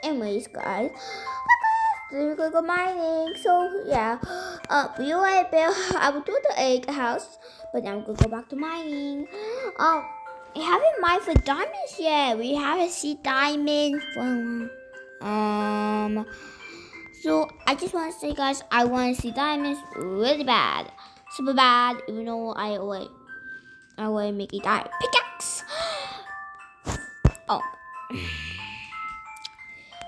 anyways, guys, we're gonna go mining. So yeah, we already built. I will do the egg house, but now we're gonna go back to mining. We haven't mined for diamonds yet. We haven't seen diamonds from So I just want to say, guys, I want to see diamonds really bad, super bad. Even though I always make a diamond pickaxe. Oh,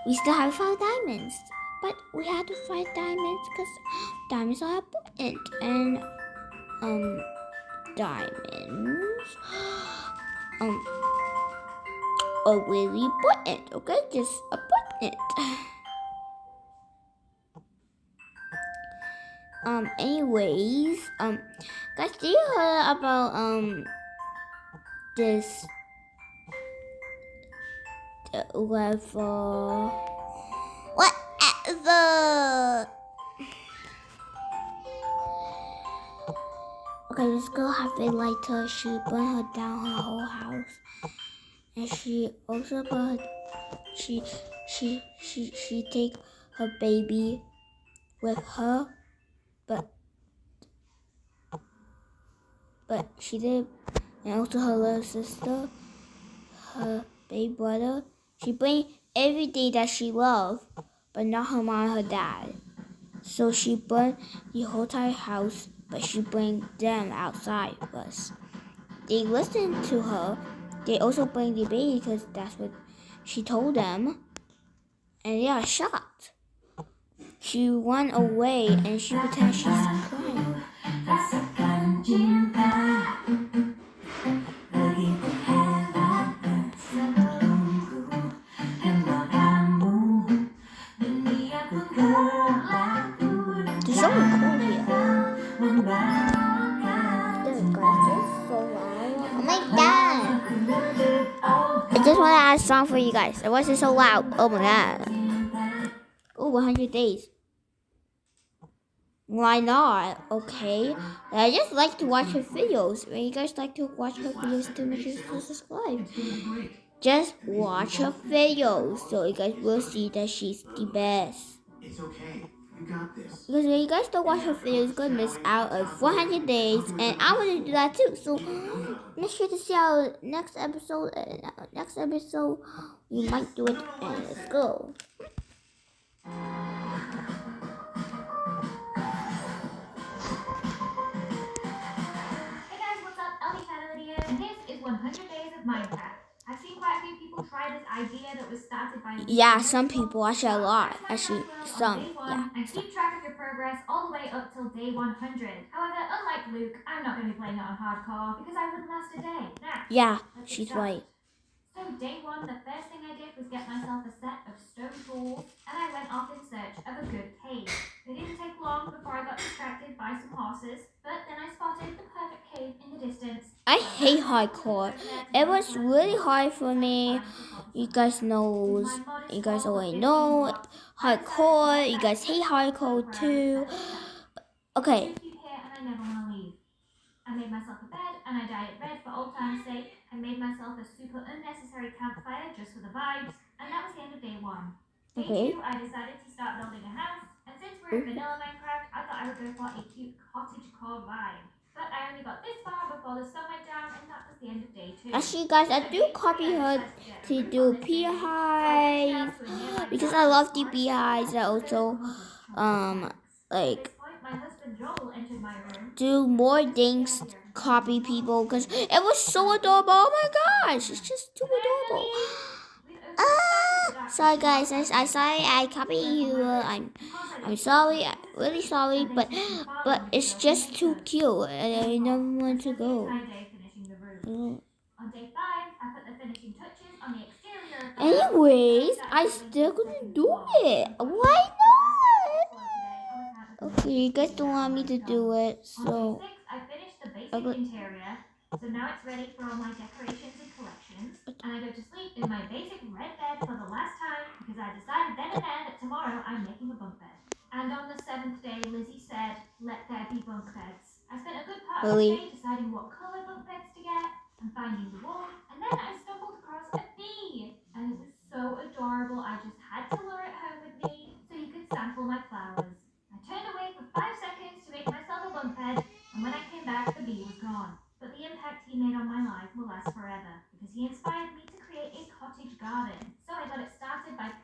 we still have 5 diamonds, but we had to find diamonds because diamonds are important, and diamonds are really important. Okay, just important. Anyways, guys, do you heard about this whatever? Okay, this girl have a lighter. She burned her down her whole house, and she also burned. She take her baby with her, but she did, and also her little sister, her baby brother. She bring everything that she loved, but not her mom and her dad. So she burned the whole entire house, but she bring them outside first. They listened to her. They also bring the baby because that's what she told them, and they are shocked. She ran away and she pretended she's crying. There's something cool here. Oh my god! I just want to add a song for you guys. Why is it so loud? Oh my god. Oh, 100 days. Why not? Okay. I just like to watch her videos. When you guys like to watch her videos, to make sure to subscribe. Just watch her videos so you guys will see that she's the best. It's okay. You got this. Because when you guys don't watch her videos, you're going to miss out on 400 days. And I want to do that too. So make sure to see our next episode. We might do it. And let's go. Hey guys, what's up? Ellie Family here, and this is 100 Days of Minecraft. I've seen quite a few people try this idea that was started by Yeah, some people, actually a lot. Actually, some, yeah. And keep track of your progress all the way up till day 100. However, unlike Luke, I'm not going to be playing it on hardcore because I wouldn't last a day. Now, Yeah, she's right. So day 1, the first thing I did was get myself a set of stone tools, and I went off in search of a good cave. It didn't take long before I got distracted by some horses, but then I spotted the perfect cave in the distance. I hate hardcore. It was really hard for me. You guys already know hardcore. You guys hate hardcore too. Okay. I made myself a bed and I dyed it red for old time's sake. I made myself a super unnecessary campfire just for the vibes, and that was the end of day 1. Day 2, I decided to start building a house, and since we're in vanilla Minecraft, I thought I would go for a cute cottagecore vibe. But I only got this far before the sun went down, and that was the end of day 2. Actually, guys, I do copy her to do beehives because I love the beehives. I also like do more things, copy people because it was so adorable. Oh my gosh, it's just too adorable. Sorry guys, I sorry I copy you. I'm sorry, really sorry, but it's just too cute and I don't want to go. Anyways, I still couldn't do it. Why not? Okay, you guys don't want me to do it, so I finished the basic interior, so now it's ready for all my decorations and collections. And I go to sleep in my basic red bed for the last time because I decided then and there that tomorrow I'm making a bunk bed. And on the 7th day, Lizzie said, "Let there be bunk beds." I spent a good part of the day deciding what colour bunk beds to get and finding the wool, and then I stumbled across a bee, and it was so adorable. I just had to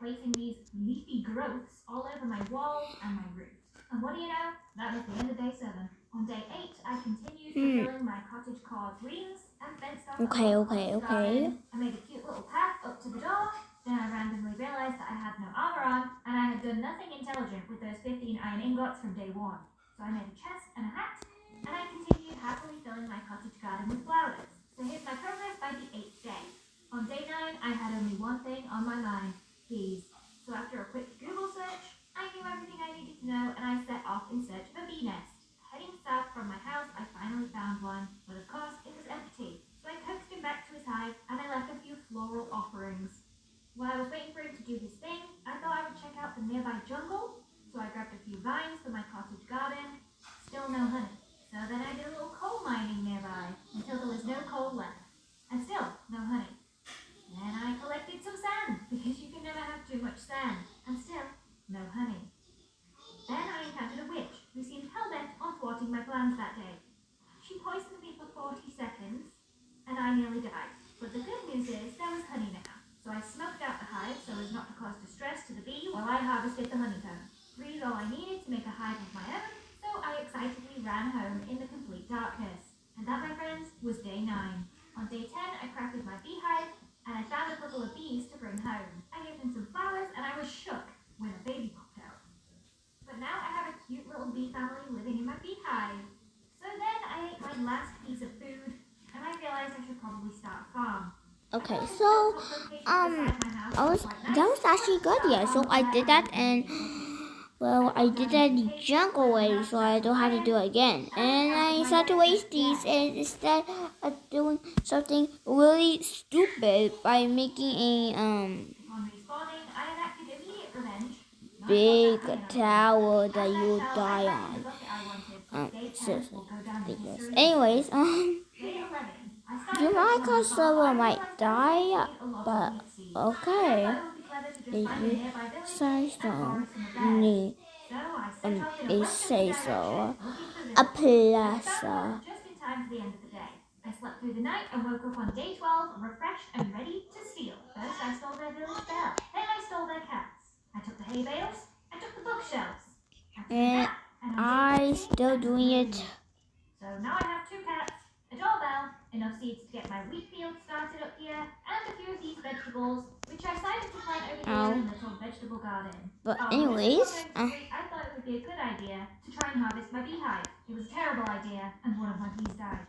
placing these leafy growths all over my walls and my roof. And what do you know? That was the end of day 7. On day 8, I continued fulfilling my cottage core dreams and fenced off a little cottage garden. I made a cute little path up to the door. Then I randomly realized that I had no armor on, and I had done nothing intelligent with those 15 iron ingots from day 1. So I made a chest and a hat, and I continued happily filling my cottage garden with flowers. So here's my progress by the 8th day. On day 9, I had only one thing on my mind: bees. So after a quick Google search, I knew everything I needed to know, and I set off in search of a bee nest. Heading south from my house, I finally found one, but of course it was empty. So I coaxed him back to his hive, and I left a few floral offerings. While I was waiting for him to do his thing, I thought I would check out the nearby jungle. So I grabbed a few vines for my cottage garden. Still no honey. So then I did a little coal mining nearby until there was no coal left. And still no honey. Then I collected some sand, because you can never have too much sand. And still no honey. Then I encountered a witch who seemed hell-bent on thwarting my plans that day. She poisoned me for 40 seconds, and I nearly died. But the good news is there was honey now. So I smoked out the hive so as not to cause distress to the bee while I harvested the honeycomb. Freed all I needed to make a hive of my own, so I excitedly ran home in the complete darkness. And that, my friends, was day 9. On day 10, I crafted my beehive, and I found a couple of bees to bring home. I gave them some flowers, and I was shook when a baby popped out. But now I have a cute little bee family living in my beehive. So then I ate my last piece of food, and I realized I should probably start a farm. Okay, so that was actually good. Yeah, so I did that, and well, I did that the jungle way, so I don't have to do it again. And I decided to waste these, and instead of doing something really stupid by making a On respawning, I enacted immediate revenge. big tower that you die on. Day 10 Seriously, will go down in ridiculous. history. Anyways, Day 11, I started you might working on cause the farm. server I might realized die, I need a lot of but wheat seeds. okay. I thought it would be clever to just If find a you nearby village say and so, borrow some of theirs. need So I set off in a it westerly say direction, so. looking for A villages. I found plaza. one just in time for the end of the day. I slept through the night and woke up on day 12, refreshed and ready to steal. First, I stole their village bell. Then I stole their cats. I took the hay bales. I took the bookshelves. And I still doing it. So now I have 2 cats, a doorbell, enough seeds to get my wheat field started up here, and a few of these vegetables, which I decided to plant over here in the little vegetable garden. But While anyways, this was going to sleep, I thought it would be a good idea to try and harvest my beehive. It was a terrible idea, and one of my bees died.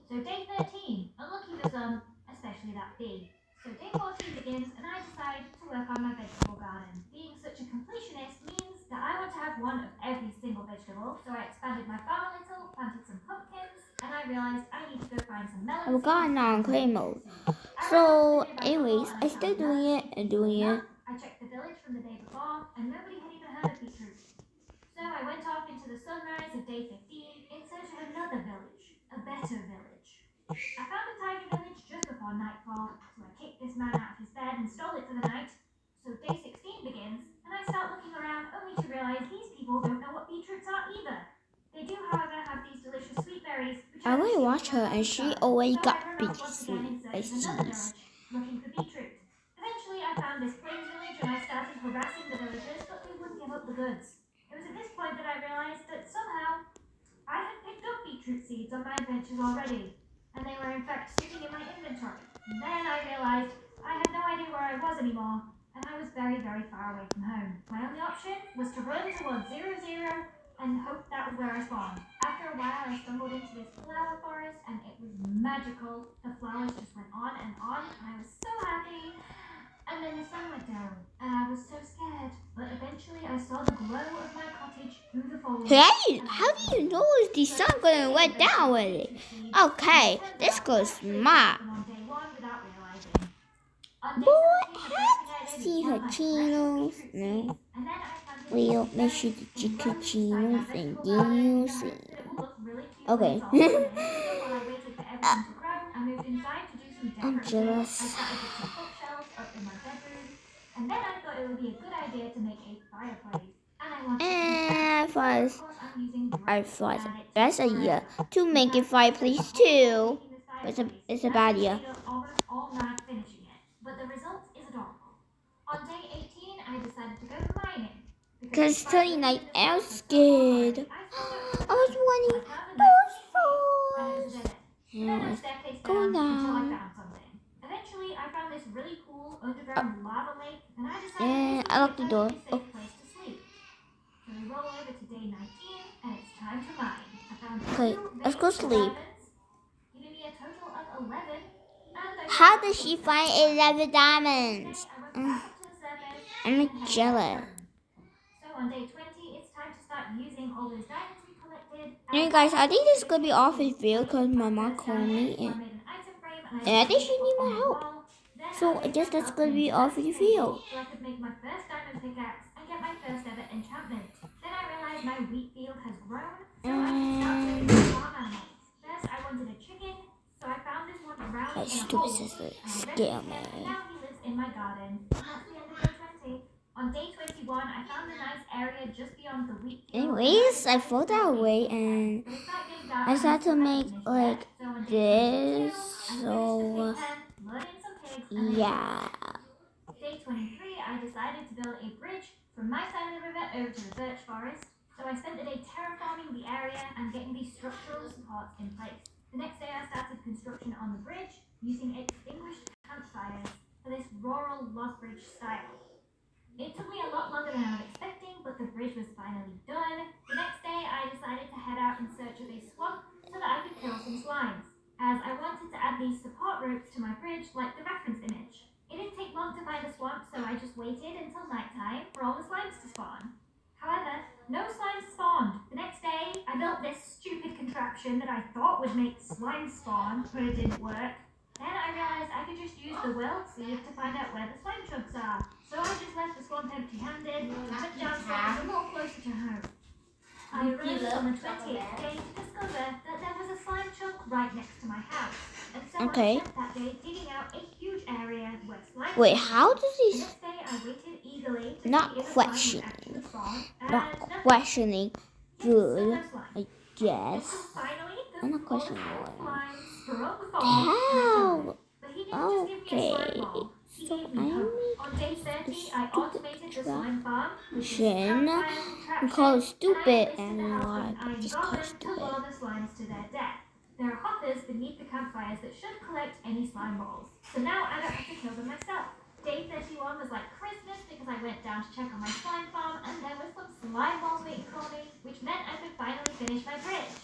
So day 13, unlucky for some, especially that bee. So day 14 begins, and I decide to work on my vegetable garden. Being such a completionist means that I want to have one of every single vegetable, so I expanded my farm a little, planted some pumpkins, and I realized I need to go find some melons. I've gotten on clay mode. So anyways, I still doing it and doing it. I checked the village from the day before, and nobody had even heard of beetroot. So I went off into the sunrise of day 15 in search of another village, a better village. I found a tiny village just before nightfall, so I kicked this man out of his bed and stole it for the night. So day 16 begins, and I start looking around only to realize these people don't know what beetroots are either. They do, however, have these delicious sweet berries. I really watch her, and she already got big sweet. I see. Looking for beetroot. Eventually, I found this plains village, and I started harassing the villagers, but they wouldn't give up the goods. It was at this point that I realized that somehow I had picked up beetroot seeds on my adventures already, and they were in fact sitting in my inventory. And then I realized I had no idea where I was anymore, and I was very, very far away from home. My only option was to run towards 0, 0 and hope that was where I spawned. After a while, I stumbled into this flower forest, and it was magical. The flowers just went on, and I was so happy. And then the sun went down, and I was so scared. But eventually, I saw the glow of my cottage through the foliage. Hey, how do you know the sun gonna wet down with it? Okay, this goes smart. Boy, have you seen her channels? No. Well, make sure to check her channels and then you'll see. Okay. I'm jealous. And then I thought it would be a good idea to make a fireplace. And I thought the best idea to make a fireplace too. It's a bad idea. But the result is adorable. On day 18, Because it's 29. I was scared. I was wanting those stars. And I was going down. Eventually, I found this really cool underground lava lake, and I decided And this I would locked be the a door. perfectly safe place to sleep. So we roll over to day 19, and it's time to mine. I found Okay, two let's go basic sleep. diamonds, giving me a total of 11. And I How got does she some find extra. 11 diamonds? I went back up to the surface I'm and headed jealous. back home. So on day 20, it's time to start using all those diamonds we collected. Anyway, guys, I think this is gonna be off his video because my mom called me and I think she need my help. So I guess that's gonna be off his video. So I could make my first diamond pickaxe and get my first ever enchantment. Then I realized my wheat field has grown, so I can start raising farm animals. First, I wanted a chicken, so I found this one around My in a stupid hole. sister And I scare rescued him, and me. now he lives in my garden. And that's the end of day 20. On day 21, I found a nice area just beyond the wheat field. Anyways, I threw that away and I started to make like this. So yeah. Day 23, I decided to build a bridge from my side of the river over to the birch forest. So I spent the day terraforming the area and getting these structural supports in place. The next day I started construction on the bridge using extinguished campfires for this rural log bridge style. It took me a lot longer than I was expecting, but the bridge was finally done. The next day I decided to head out in search of a swamp so that I could kill some slimes, as I wanted to add these support ropes to my bridge like the reference image. It didn't take long to find a swamp, so I just waited until nighttime for all the slimes to spawn. However, no slimes spawned. The next day, I built this stupid contraption that I thought would make slimes spawn, but it didn't work. Then I realized I could just use the world seed to find out where the slime chunks are. So I just left the swamp empty-handed and went downstairs a little closer to home. I arrived on the 20th day to discover that there was a slime chunk right next to my house. And so Okay. I spent that day digging out a huge area where slime Wait, chunks how were. does The he next day I waited eagerly to Not see if a slime would questioning. actually spawn, and not nothing. questioning? Yes, still Good, no slime. I guess. Until finally, I'm not the questioning old it. slime sprung the farm and I killed How? it. But he didn't just give me a slime Okay. ball. He So gave I me hope. make On day 30, I stupid automated the slime farm with this Shin. campfire We call it contraption, stupid and I and enlisted the help of why an iron just call goblin it to stupid. lure the slimes to their death. There are hoppers beneath the campfires that should collect any slime balls. So now I don't have to kill them myself. Day 31 was like Christmas because I went down to check on my slime farm and there was some slime balls waiting for me, which meant I could finally finish my bridge.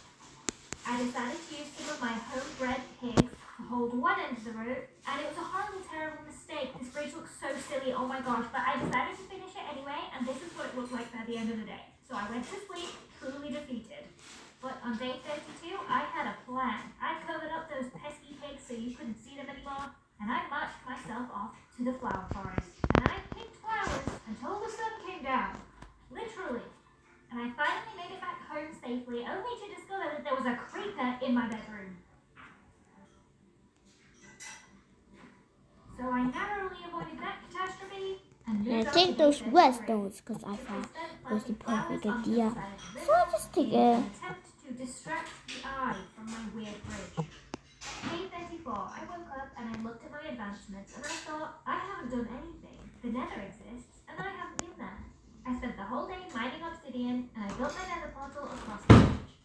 I decided to use some of my homebred pigs to hold one end of the rope, and it was a horrible, terrible mistake. This bridge looks so silly, oh my gosh, but I decided to finish it anyway, and this is what it looked like by the end of the day. So I went to sleep, truly defeated. But on day 32, I had a plan. I covered up those pesky pigs so you couldn't see them anymore, and I marched myself off to the flower forest. And I picked flowers until the sun came down. Literally. And I finally made it back home safely, only to discover that there was a creeper in my bedroom. So I narrowly avoided that catastrophe and And moved I on take to day those 33. redstones because I Took thought instead it was the planting flowers perfect on the idea. other side of the So I river just take in a an attempt to distract the eye from my weird bridge. Day 34, I woke up and I looked at my advancements and I thought, I haven't done anything. The nether exists and I haven't been there. I spent the whole day mining obsidian and I built my nether portal across the bridge.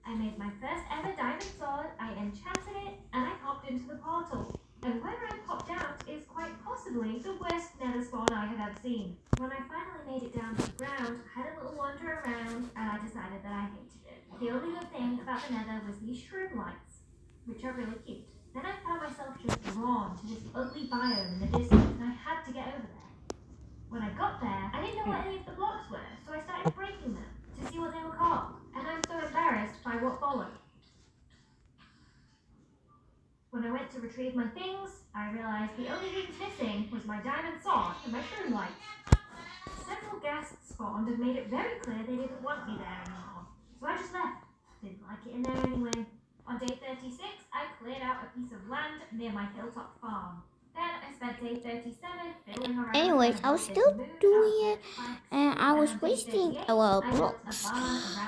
I made my first ever diamond sword, I enchanted it, and I popped into the portal. And where I popped out is quite possibly the worst nether spawn I have ever seen. When I finally made it down to the ground, I had a little wander around and I decided that I hated it. The only good thing about the nether was these shroom lights, which are really cute. Then I found myself just drawn to this ugly biome in the distance and I had to get over there. When I got there, I didn't know what any of the blocks were, so I started breaking them to see what they were called, and I'm so embarrassed by what followed. When I went to retrieve my things, I realized the only things missing was my diamond sword and my shroom lights. Several guests spawned and made it very clear they didn't want me there anymore, so I just left. Didn't like it in there anyway. On day 36, I cleared out a piece of land near my hilltop farm. Then I spent day 37 fiddling around. Anyways, I was still doing it and I was wasting a lot of blocks.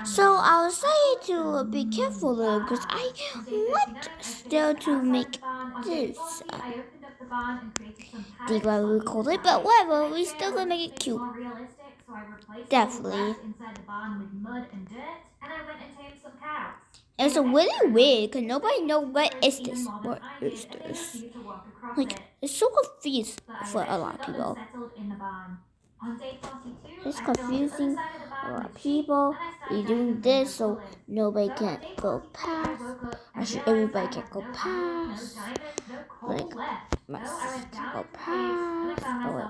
So I was saying to be careful though because I want still to make this. I opened up the barn and created some Think what we call it, but whatever, we still gonna make it cute. more realistic, so So I replaced Definitely. all the grass inside the barn with mud and dirt, and I went and tamed some cows. It's really weird because nobody knows what is this. What is this? Like, it's so confused for a lot of people. It's confusing a lot of people. You're doing this so nobody can go past. Actually, everybody can go past. Like, my sister can go past. Oh, wait.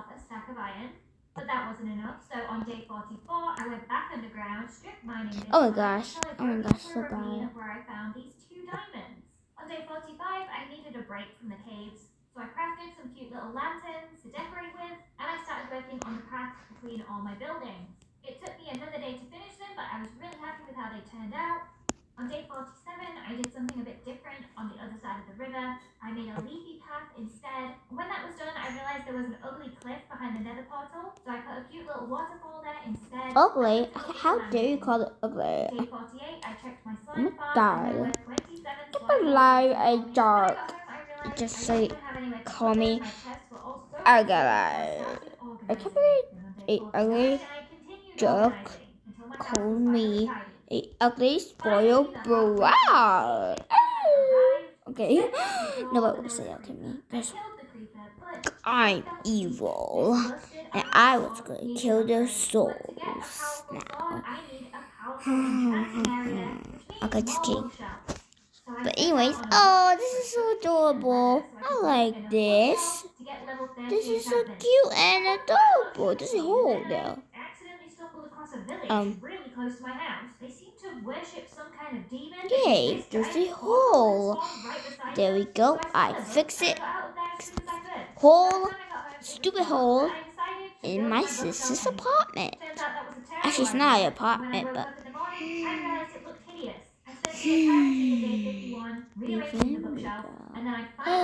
But that wasn't enough, so on day 44, I went back underground, strip mining this Oh my time gosh. until I Oh my broke gosh, into so a ravine bad. where I found these 2 diamonds. On day 45, I needed a break from the caves, so I crafted some cute little lanterns to decorate with, and I started working on the path between all my buildings. It took me another day to finish them, but I was really happy with how they turned out. On day 47, I did something a bit different on the other side of the river. I made a leafy path instead. When that was done, I realized there was an ugly cliff behind the nether portal, so I put a cute little waterfall there instead. Ugly? How dare you call it ugly? Day 48, I checked my I'm slime farm, dark. and there were 27 Keep slime alive balls. and dark. When I got home, I realized Just I say, didn't have anywhere to call put me them. My chests were all so ugly. full, so I started I can't organizing. believe And on day a 49, ugly I continued joke organizing until my house called was me finally tidy. a ugly spoiled brat. Okay, nobody will say that to me because I'm evil and I was gonna kill their souls now. Okay, just kidding. But anyways, oh, this is so adorable. I like this. This is so cute and adorable. There's a hole there. Really close to my house. They seem to worship some kind of demon. Yay, there's a hole. There we go. I fix it. Hole, stupid hole in my sister's apartment. Actually, it's not an apartment, but Rearranging the bookshelf, and then I finally